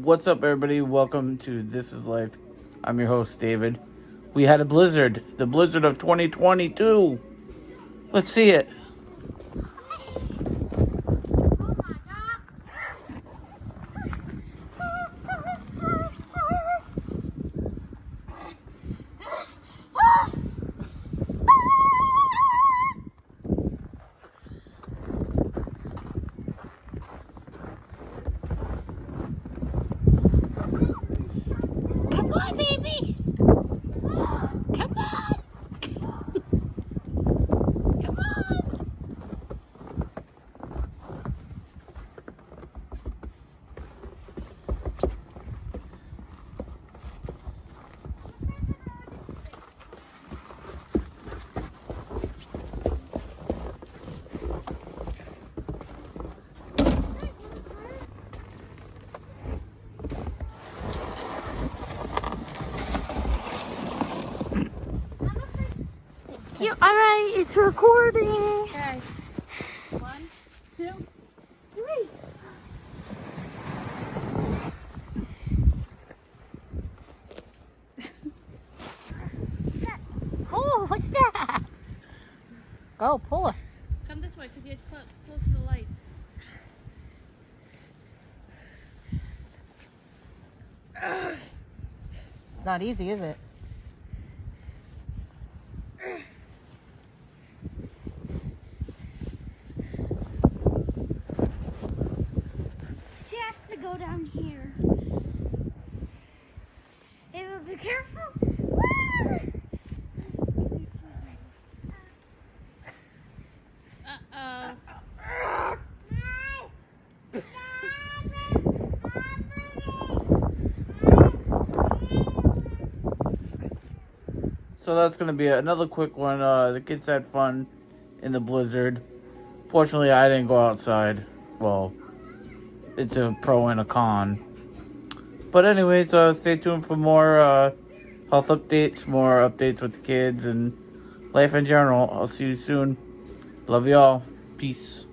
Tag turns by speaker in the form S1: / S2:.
S1: What's up, everybody? Welcome to This Is Life. I'm your host, David. We had a blizzard, the blizzard of 2022. Let's see it.
S2: Come on, baby. Come on. Come on. Alright, it's recording.
S3: Okay. 1, 2, 3.
S2: Oh, what's that? Go, pull it.
S3: Come this way because you have to put close to the lights.
S2: It's not easy, is it?
S3: She has to go down here. Ava, be careful. Uh-oh.
S1: So that's going to be another quick one. The kids had fun in the blizzard. Fortunately, I didn't go outside. Well, it's a pro and a con. But anyways, stay tuned for more health updates, more updates with the kids, and life in general. I'll see you soon. Love y'all. Peace.